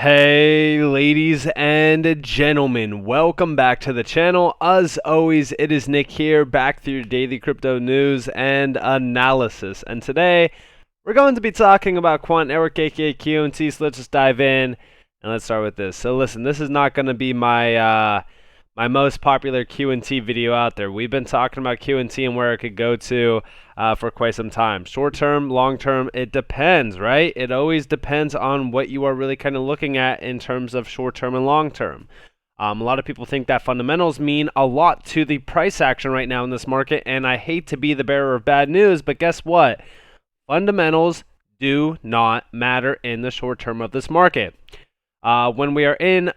Hey ladies and gentlemen, welcome back to the channel. As always, it is Nick here, back through your daily crypto news and analysis. And today, we're going to be talking about Quant Network, aka Quant. So let's just dive in and let's start with this. So listen, this is not going to be my most popular Q&T video out there. We've been talking about Q&T and where it could go to for quite some time. Short term, long term, it depends, right? It always depends on what you are really kind of looking at in terms of short term and long term. A lot of people think that fundamentals mean a lot to the price action right now in this market, and I hate to be the bearer of bad news, but guess what? Fundamentals do not matter in the short term of this market. When we are in,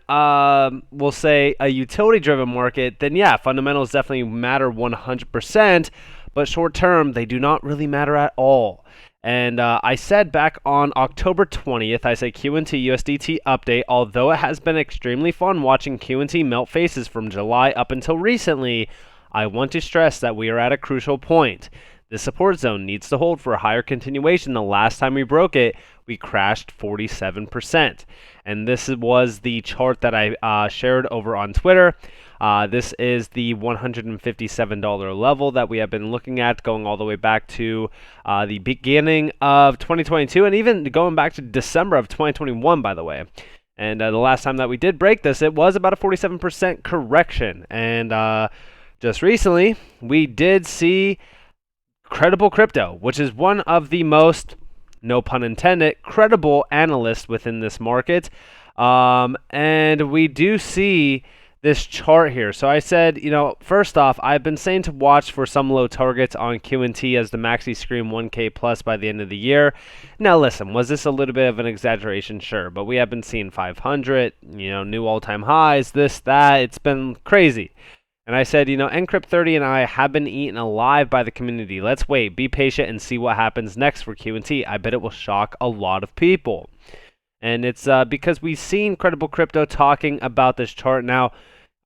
we'll say, a utility-driven market, then yeah, fundamentals definitely matter 100%, but short-term, they do not really matter at all. And I said back on October 20th, I said Q&T USDT update, although it has been extremely fun watching Q&T melt faces from July up until recently, I want to stress that we are at a crucial point. The support zone needs to hold for a higher continuation. The last time we broke it, we crashed 47%. And this was the chart that I shared over on Twitter. This is the $157 level that we have been looking at, going all the way back to the beginning of 2022, and even going back to December of 2021, by the way. And the last time that we did break this, it was about a 47% correction. And just recently, we did see Credible Crypto, which is one of the most, no pun intended, credible analysts within this market. And we do see this chart here. So I said, first off, I've been saying to watch for some low targets on Q&T as the maxi scream 1K plus by the end of the year. Now listen, was this a little bit of an exaggeration? Sure, but we have been seeing 500, new all-time highs, this, that. It's been crazy. And I said, Encrypt30 and I have been eaten alive by the community. Let's wait, be patient, and see what happens next for Q&T. I bet it will shock a lot of people. And it's because we've seen Credible Crypto talking about this chart. Now,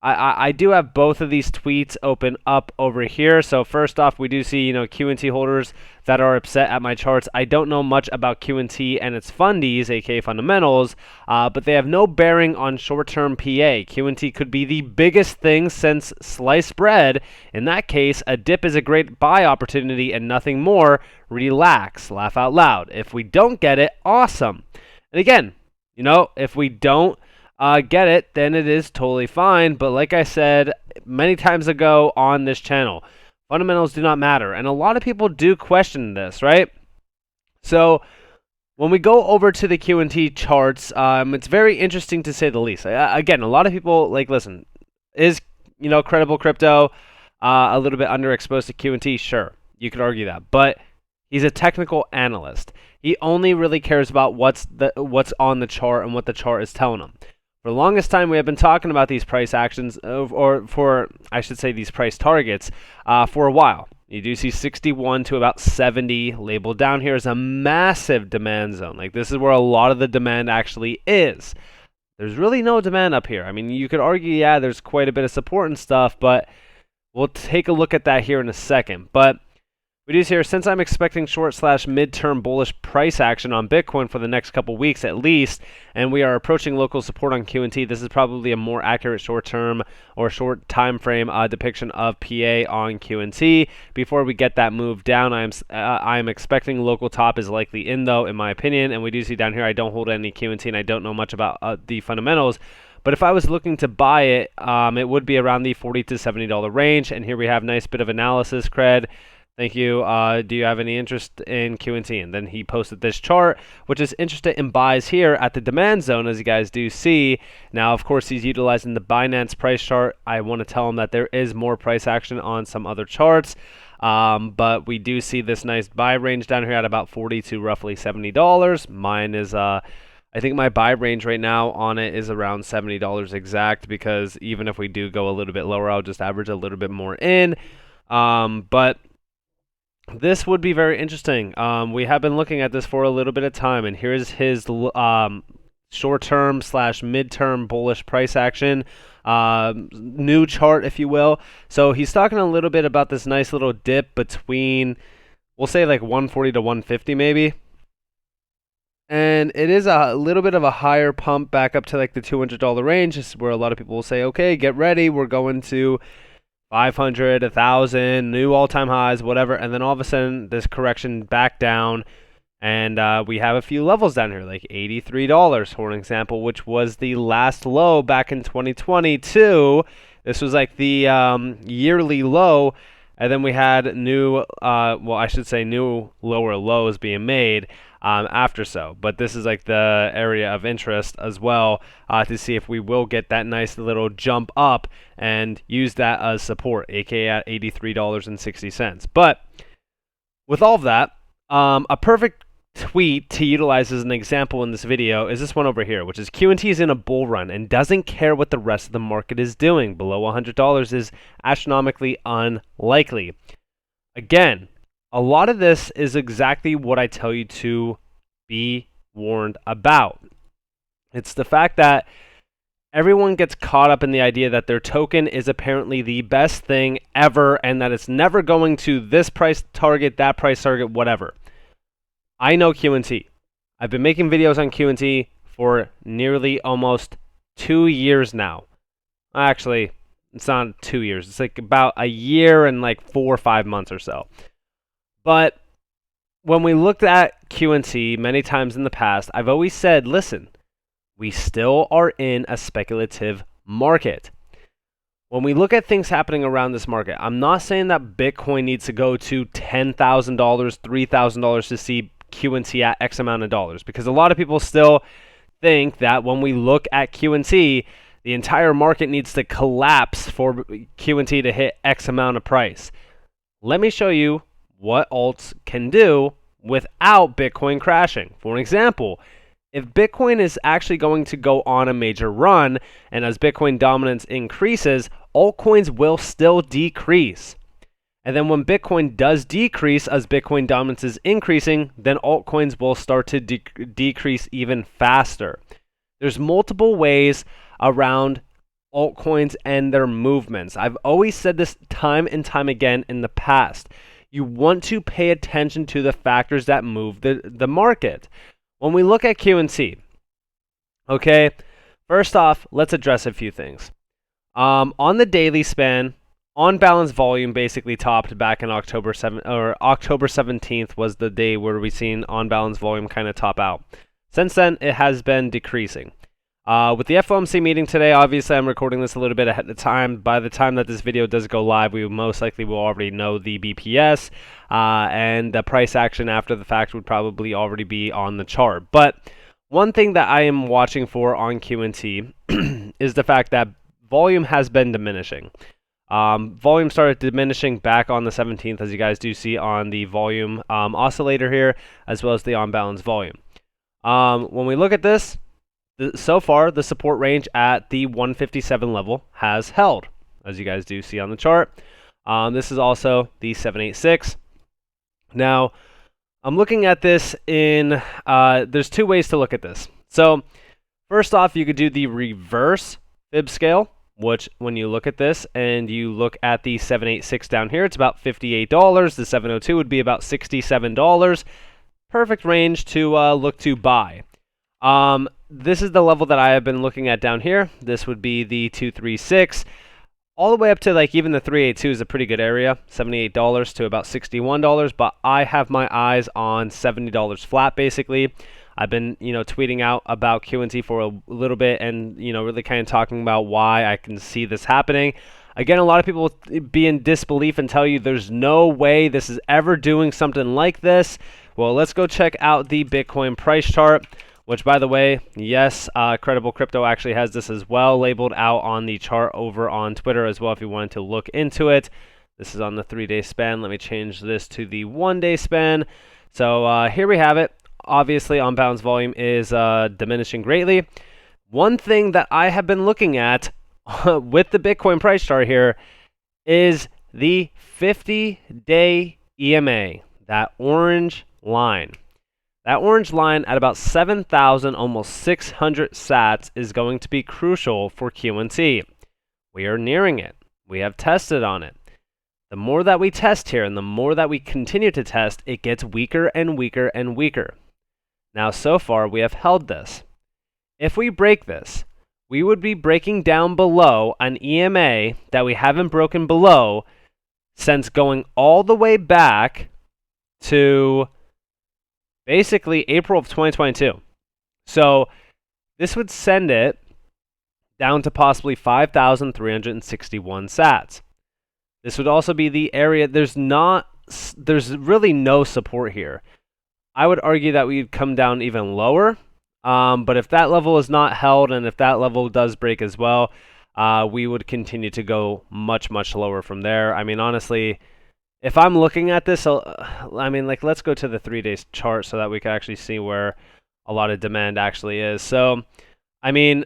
I do have both of these tweets open up over here. So first off, we do see, Q&T holders that are upset at my charts. I don't know much about Q&T and its fundies, aka fundamentals, but they have no bearing on short-term PA. Q&T could be the biggest thing since sliced bread. In that case, a dip is a great buy opportunity and nothing more. Relax, laugh out loud. If we don't get it, awesome. And again, if we don't get it, then it is totally fine. But like I said many times ago on this channel, fundamentals do not matter. And a lot of people do question this, right? So when we go over to the Q&T charts, it's very interesting to say the least. Again, a lot of people, listen, is, Credible Crypto a little bit underexposed to Q&T? Sure, you could argue that. But he's a technical analyst. He only really cares about what's on the chart and what the chart is telling him. For the longest time, we have been talking about these price actions, these price targets, for a while. You do see 61 to about 70 labeled down here as a massive demand zone. This is where a lot of the demand actually is. There's really no demand up here. I mean, you could argue, yeah, there's quite a bit of support and stuff, but we'll take a look at that here in a second. But we do see here, since I'm expecting short/mid-term bullish price action on Bitcoin for the next couple weeks at least, and we are approaching local support on Q&T, this is probably a more accurate short-term or short time frame depiction of PA on Q&T. Before we get that move down, I'm expecting local top is likely in, though, in my opinion. And we do see down here, I don't hold any Q&T, and I don't know much about the fundamentals. But if I was looking to buy it, it would be around the $40 to $70 range. And here we have a nice bit of analysis cred. Thank you. Do you have any interest in Q&T? And then he posted this chart, which is interested in buys here at the demand zone, as you guys do see. Now, of course, he's utilizing the Binance price chart. I want to tell him that there is more price action on some other charts. But we do see this nice buy range down here at about $40 to roughly $70. Mine is, I think my buy range right now on it is around $70 exact, because even if we do go a little bit lower, I'll just average a little bit more in. But this would be very interesting. We have been looking at this for a little bit of time, and here's his short-term / mid-term bullish price action, new chart, if you will. So he's talking a little bit about this nice little dip between, we'll say 140 to 150 maybe. And it is a little bit of a higher pump back up to like the $200 range. This is where a lot of people will say, okay, get ready. We're going to 500, 1,000, new all-time highs, whatever. And then all of a sudden, this correction back down. And we have a few levels down here, like $83, for an example, which was the last low back in 2022. This was like the yearly low. And then we had new, new lower lows being made after so. But this is like the area of interest as well to see if we will get that nice little jump up and use that as support, aka at $83.60. But with all of that, a perfect tweet to utilize as an example in this video is this one over here, which is QT is in a bull run and doesn't care what the rest of the market is doing. Below $100 is astronomically unlikely. Again, a lot of this is exactly what I tell you to be warned about. It's the fact that everyone gets caught up in the idea that their token is apparently the best thing ever and that it's never going to this price target, that price target, whatever. I know QT. I've been making videos on QT for nearly almost 2 years now. Actually, it's not 2 years. It's like about a year and like 4 or 5 months or so. But when we looked at QT many times in the past, I've always said, listen, we still are in a speculative market. When we look at things happening around this market, I'm not saying that Bitcoin needs to go to $10,000, $3,000 to see QT at X amount of dollars, because a lot of people still think that when we look at QT, the entire market needs to collapse for QT to hit X amount of price. Let me show you what alts can do without Bitcoin crashing. For an example, if Bitcoin is actually going to go on a major run, and as Bitcoin dominance increases, altcoins will still decrease. And then when Bitcoin does decrease, as Bitcoin dominance is increasing, then altcoins will start to decrease even faster. There's multiple ways around altcoins and their movements. I've always said this time and time again in the past. You want to pay attention to the factors that move the market. When we look at QT, okay, first off, let's address a few things. On the daily span, on balance volume basically topped back in October 17th was the day where we seen on balance volume kind of top out. Since then, it has been decreasing. With the FOMC meeting today, obviously I'm recording this a little bit ahead of time. By the time that this video does go live, we most likely will already know the BPS, and the price action after the fact would probably already be on the chart. But one thing that I am watching for on QT is the fact that volume has been diminishing. Volume started diminishing back on the 17th, as you guys do see on the volume oscillator here, as well as the on-balance volume. When we look at this, so far the support range at the 157 level has held, as you guys do see on the chart. This is also the 786. Now, I'm looking at this in, there's two ways to look at this. So, first off, you could do the reverse fib scale, which when you look at this and you look at the 786 down here, it's about $58. The 702 would be about $67. Perfect range to look to buy. This is the level that I have been looking at down here. This would be the 236. All the way up to like even the 382 is a pretty good area, $78 to about $61. But I have my eyes on $70 flat basically. I've been, tweeting out about QT for a little bit and, really kind of talking about why I can see this happening. Again, a lot of people will be in disbelief and tell you there's no way this is ever doing something like this. Well, let's go check out the Bitcoin price chart, which, by the way, yes, Credible Crypto actually has this as well labeled out on the chart over on Twitter as well if you wanted to look into it. This is on the 3-day span. Let me change this to the 1-day span. So here we have it. Obviously, on balance volume is diminishing greatly. One thing that I have been looking at with the Bitcoin price chart here is the 50-day EMA, that orange line. That orange line at about 7,000, almost 600 sats is going to be crucial for QT. We are nearing it. We have tested on it. The more that we test here and the more that we continue to test, it gets weaker and weaker and weaker. Now, so far, we have held this. If we break this, we would be breaking down below an EMA that we haven't broken below since going all the way back to basically April of 2022. So this would send it down to possibly 5,361 sats. This would also be the area, there's really no support here. I would argue that we'd come down even lower, but if that level is not held and if that level does break as well, we would continue to go much, much lower from there. I mean, honestly, if I'm looking at this, let's go to the 3-day chart so that we can actually see where a lot of demand actually is. So, I mean,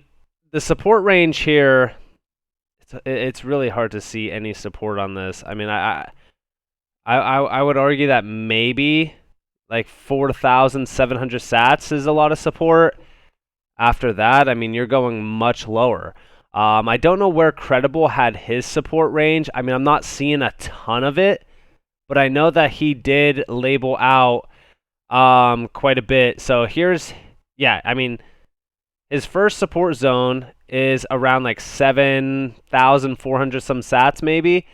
the support range here, it's really hard to see any support on this. I mean, I would argue that maybe like 4,700 sats is a lot of support. After that, I mean, you're going much lower. I don't know where Credible had his support range. I mean, I'm not seeing a ton of it, but I know that he did label out quite a bit. So here's, I mean, his first support zone is around like 7,400 some sats maybe.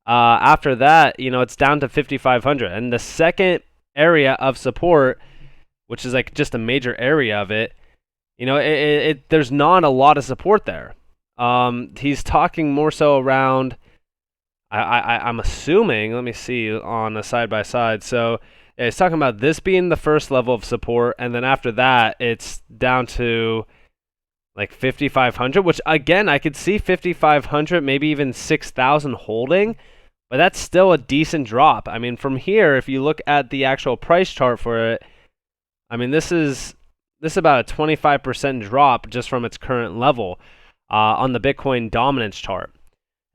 After that, it's down to 5,500. And the second area of support, which is like just a major area of it, there's not a lot of support there. He's talking more so around, I'm assuming, let me see on a side-by-side. So yeah, he's talking about this being the first level of support, and then after that, it's down to like 5,500, which again, I could see 5,500, maybe even 6,000 holding, but that's still a decent drop. I mean, from here, if you look at the actual price chart for it, I mean, this is about a 25% drop just from its current level on the Bitcoin dominance chart.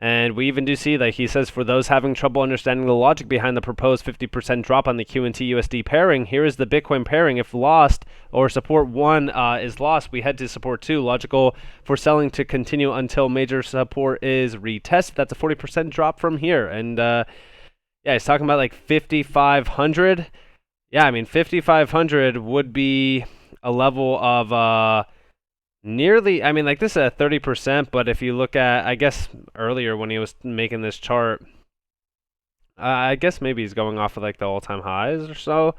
And we even do see that he says, for those having trouble understanding the logic behind the proposed 50% drop on the Quant USD pairing, here is the Bitcoin pairing. If lost or support 1 is lost, we head to support 2. Logical for selling to continue until major support is retested. That's a 40% drop from here. And he's talking about like 5,500. Yeah, I mean, 5,500 would be a level of nearly, I mean, like this is at 30%, but if you look at, I guess earlier when he was making this chart, I guess maybe he's going off of like the all-time highs or so.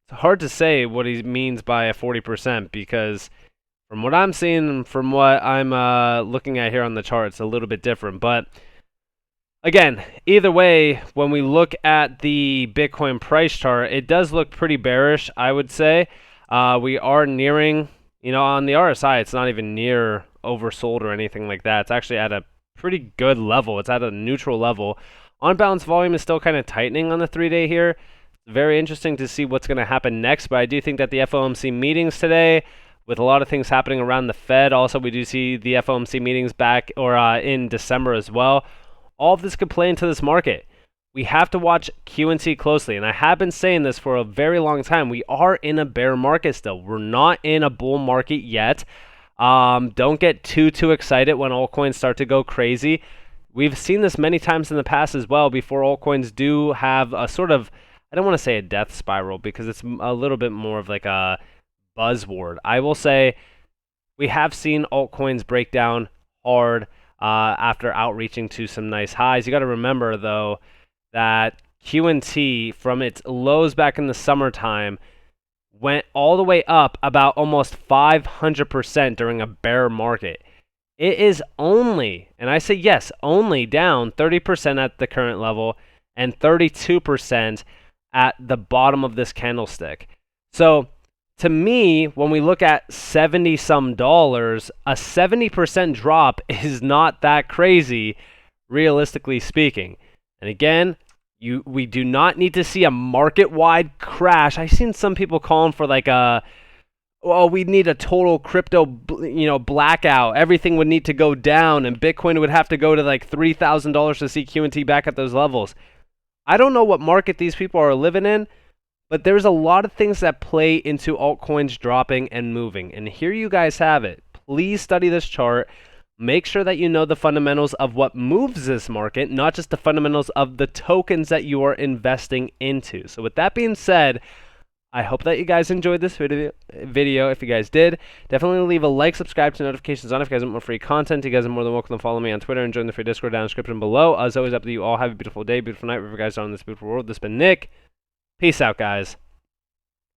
It's hard to say what he means by a 40% because from what I'm seeing, from what I'm looking at here on the chart, it's a little bit different. But again, either way, when we look at the Bitcoin price chart, it does look pretty bearish, I would say. We are nearing, on the RSI, it's not even near oversold or anything like that. It's actually at a pretty good level. It's at a neutral level. On balance volume is still kind of tightening on the 3-day here. It's very interesting to see what's going to happen next, but I do think that the FOMC meetings today, with a lot of things happening around the Fed, also we do see the FOMC meetings back or in December as well. All of this could play into this market. We have to watch QNC closely, and I have been saying this for a very long time. We are in a bear market still. We're not in a bull market yet. Don't get too excited when altcoins start to go crazy. We've seen this many times in the past as well before altcoins do have a sort of, I don't want to say a death spiral because it's a little bit more of like a buzzword. I will say we have seen altcoins break down hard after outreaching to some nice highs. You got to remember, though, that QNT from its lows back in the summertime went all the way up about almost 500% during a bear market. It is only, and I say yes, only down 30% at the current level and 32% at the bottom of this candlestick. So to me, when we look at $70-some, a 70% drop is not that crazy, realistically speaking. And again, we do not need to see a market-wide crash. I've seen some people calling for like we need a total crypto, blackout. Everything would need to go down, and Bitcoin would have to go to like $3,000 to see QNT back at those levels. I don't know what market these people are living in, but there's a lot of things that play into altcoins dropping and moving. And here you guys have it. Please study this chart. Make sure that you know the fundamentals of what moves this market, not just the fundamentals of the tokens that you are investing into. So with that being said, I hope that you guys enjoyed this video. If you guys did, definitely leave a like, subscribe to notifications on if you guys want more free content. You guys are more than welcome to follow me on Twitter and join the free Discord down in the description below. As always, up to you all. Have a beautiful day, beautiful night, wherever you guys are in this beautiful world. This has been Nick. Peace out, guys.